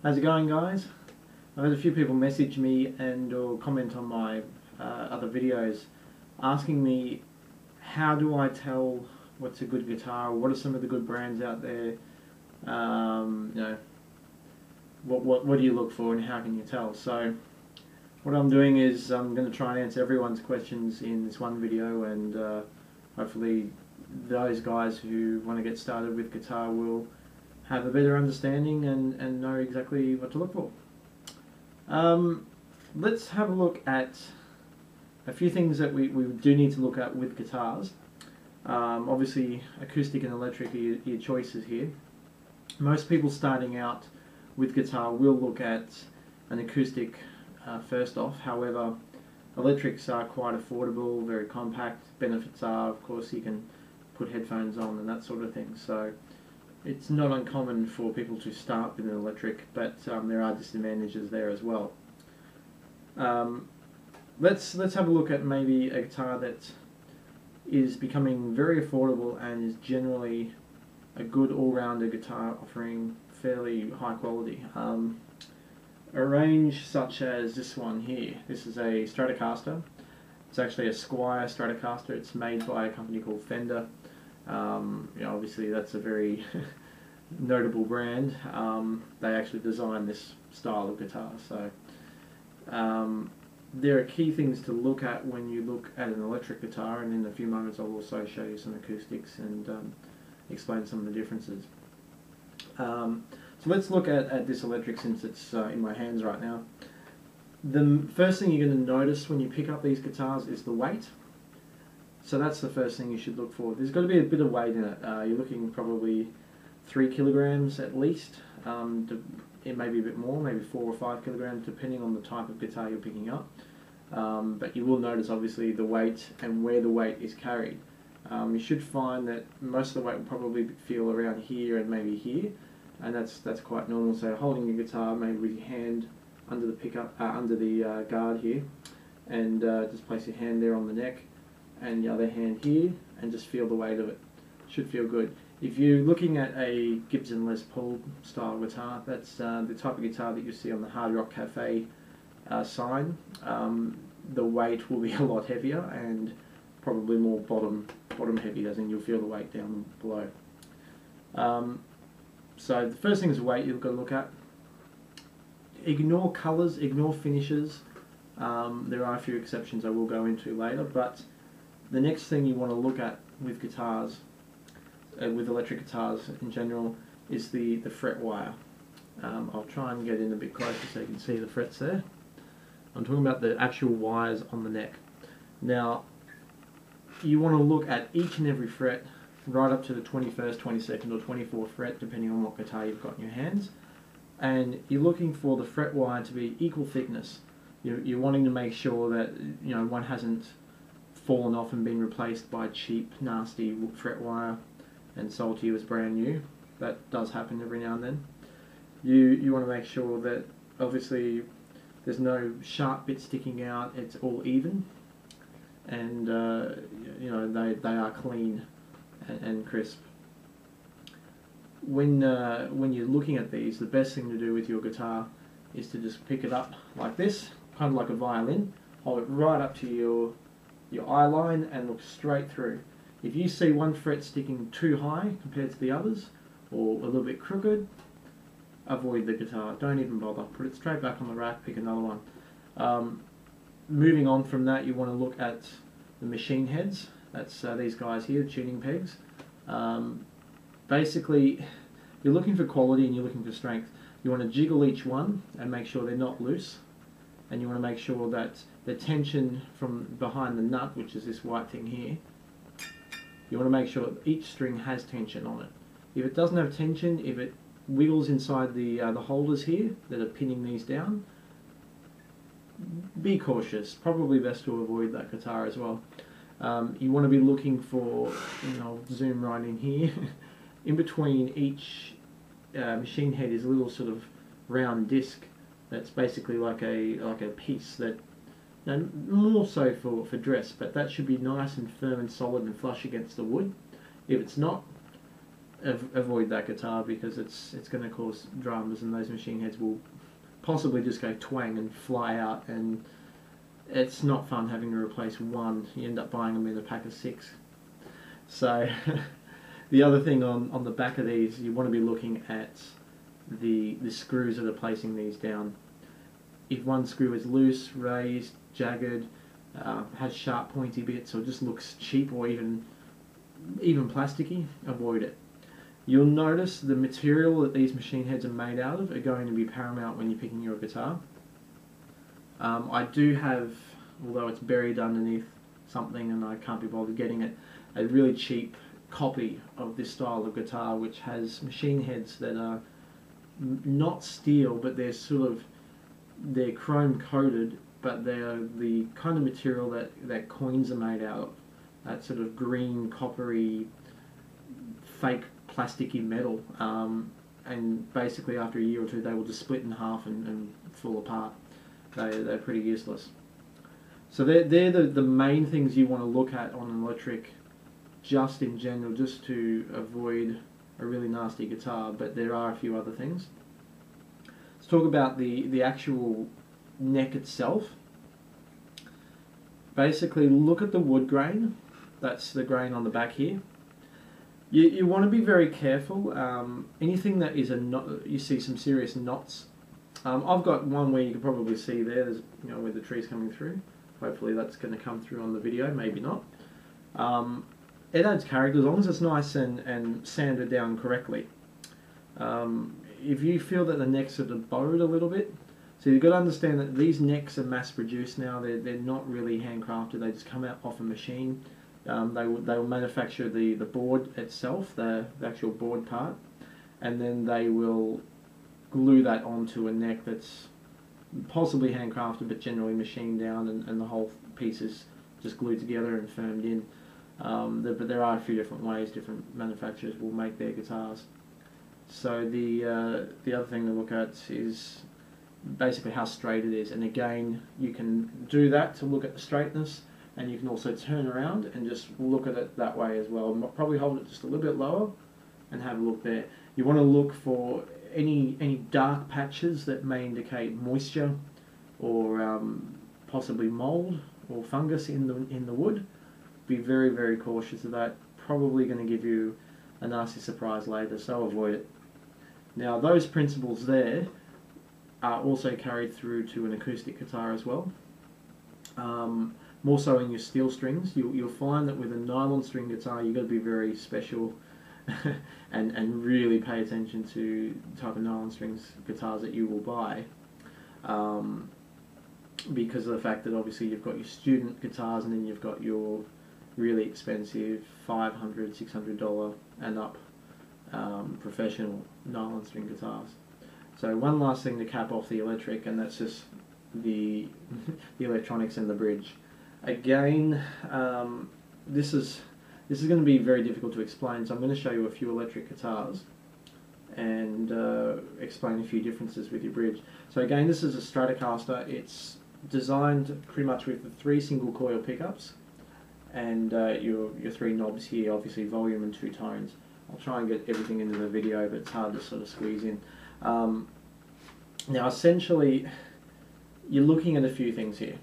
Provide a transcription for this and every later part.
How's it going, guys? I've had a few people message me and or comment on my other videos asking me how do I tell what's a good guitar, what are some of the good brands out there, you know, what do you look for and how can you tell? So what I'm doing is I'm going to try and answer everyone's questions in this one video, and hopefully those guys who want to get started with guitar will have a better understanding and know exactly what to look for. Let's have a look at a few things that we do need to look at with guitars. Obviously acoustic and electric are your choices here. Most people starting out with guitar will look at an acoustic first off. However, electrics are quite affordable, very compact. Benefits are, of course, you can put headphones on and that sort of thing. So it's not uncommon for people to start with an electric, but there are disadvantages there as well. Let's have a look at maybe a guitar that is becoming very affordable and is generally a good all-rounder guitar offering fairly high quality. A range such as this one here. This is a Stratocaster. It's actually a Squier Stratocaster. It's made by a company called Fender. Obviously that's a very notable brand. They actually designed this style of guitar. So there are key things to look at when you look at an electric guitar, and in a few moments I'll also show you some acoustics and explain some of the differences. So let's look at this electric, since it's in my hands right now. The first thing you're going to notice when you pick up these guitars is the weight. So that's the first thing you should look for. There's got to be a bit of weight in it. You're looking probably 3 kilograms at least. It may be a bit more, maybe 4 or 5 kilograms, depending on the type of guitar you're picking up. But you will notice obviously the weight and where the weight is carried. You should find that most of the weight will probably feel around here and maybe here, and that's quite normal. So holding your guitar maybe with your hand under the pickup, under the guard here, and just place your hand there on the neck, and the other hand here, and just feel the weight of it. Should feel good. If you're looking at a Gibson Les Paul style guitar, that's the type of guitar that you see on the Hard Rock Cafe sign. The weight will be a lot heavier and probably more bottom heavy, as in you'll feel the weight down below. So the first thing is weight you've got to look at. Ignore colours, ignore finishes. There are a few exceptions I will go into later, but the next thing you want to look at with guitars, with electric guitars in general, is the fret wire. I'll try and get in a bit closer so you can see the frets there. I'm talking about the actual wires on the neck. Now, you want to look at each and every fret right up to the 21st, 22nd or 24th fret, depending on what guitar you've got in your hands, and you're looking for the fret wire to be equal thickness. You're wanting to make sure that one hasn't fallen off and been replaced by cheap, nasty fret wire and sold to you as brand new. That does happen every now and then. You want to make sure that obviously there's no sharp bit sticking out. It's all even, and they are clean and crisp. When you're looking at these, the best thing to do with your guitar is to just pick it up like this, kind of like a violin. Hold it right up to your eye line and look straight through. If you see one fret sticking too high compared to the others, or a little bit crooked, avoid the guitar. Don't even bother. Put it straight back on the rack, pick another one. Moving on from that, you want to look at the machine heads. That's these guys here, tuning pegs. Basically, you're looking for quality and you're looking for strength. You want to jiggle each one and make sure they're not loose. And you want to make sure that the tension from behind the nut, which is this white thing here, you want to make sure that each string has tension on it. If it doesn't have tension, if it wiggles inside the holders here that are pinning these down, be cautious. Probably best to avoid that guitar as well. You want to be looking for, I'll zoom right in here, in between each machine head is a little sort of round disc that's basically like a piece that, more so for dress, but that should be nice and firm and solid and flush against the wood. If it's not, avoid that guitar, because it's going to cause dramas, and those machine heads will possibly just go twang and fly out, and it's not fun having to replace one. You end up buying them in a pack of 6. So the other thing on the back of these, you want to be looking at the screws that are placing these down. If one screw is loose, raised, jagged, has sharp pointy bits, or just looks cheap, or even plasticky, avoid it. You'll notice the material that these machine heads are made out of are going to be paramount when you're picking your guitar. I do have, although it's buried underneath something and I can't be bothered getting it, a really cheap copy of this style of guitar, which has machine heads that are not steel, but they're chrome coated, but they're the kind of material that coins are made out of. That sort of green, coppery, fake plasticky metal, and basically after a year or two they will just split in half and fall apart. They're pretty useless. So they're the main things you want to look at on an electric, just in general, just to avoid a really nasty guitar, but there are a few other things. Let's talk about the actual neck itself. Basically, look at the wood grain. That's the grain on the back here. You want to be very careful. Anything that is a knot, you see some serious knots. I've got one where you can probably see there's where the tree's coming through. Hopefully that's going to come through on the video, maybe not. It adds character as long as it's nice and sanded down correctly. If you feel that the necks are bowed a little bit, so you've got to understand that these necks are mass produced now. They're not really handcrafted. They just come out off a machine. They will manufacture the board itself, the actual board part, and then they will glue that onto a neck that's possibly handcrafted but generally machined down, and the whole piece is just glued together and firmed in. But there are a few different ways different manufacturers will make their guitars. So the other thing to look at is basically how straight it is, and again you can do that to look at the straightness, and you can also turn around and just look at it that way as well. Probably hold it just a little bit lower and have a look there. You want to look for any dark patches that may indicate moisture or possibly mold or fungus in the wood. Be very, very cautious of that. Probably going to give you a nasty surprise later, so avoid it. Now those principles there are also carried through to an acoustic guitar as well. More so in your steel strings. You'll find that with a nylon string guitar you've got to be very special and really pay attention to the type of nylon strings guitars that you will buy, because of the fact that obviously you've got your student guitars and then you've got your really expensive $500, $600 and up professional nylon string guitars. So one last thing to cap off the electric, and that's just the electronics and the bridge. Again, this is going to be very difficult to explain, so I'm going to show you a few electric guitars and explain a few differences with your bridge. So again, this is a Stratocaster. It's designed pretty much with the 3 single coil pickups and your 3 knobs here, obviously volume and 2 tones. I'll try and get everything into the video, but it's hard to sort of squeeze in. Now essentially you're looking at a few things here.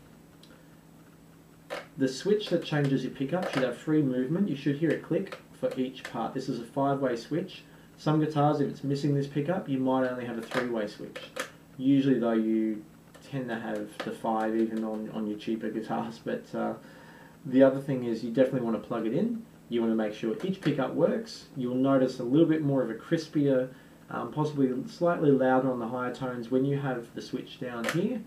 The switch that changes your pickup should have free movement. You should hear it click for each part. This is a 5-way switch. Some guitars, if it's missing this pickup, you might only have a 3-way switch. Usually though you tend to have the 5 even on your cheaper guitars, but the other thing is you definitely want to plug it in. You want to make sure each pickup works. You'll notice a little bit more of a crispier, possibly slightly louder on the higher tones when you have the switch down here,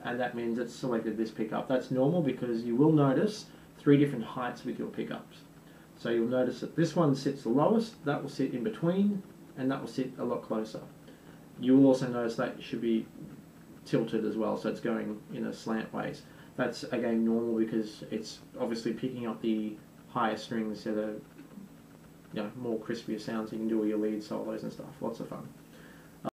and that means it's selected this pickup. That's normal because you will notice 3 different heights with your pickups. So you'll notice that this one sits the lowest, that will sit in between, and that will sit a lot closer. You will also notice that it should be tilted as well, so it's going in a slant ways. That's again normal because it's obviously picking up the higher strings that are more crispier sounds. You can do all your lead solos and stuff. Lots of fun.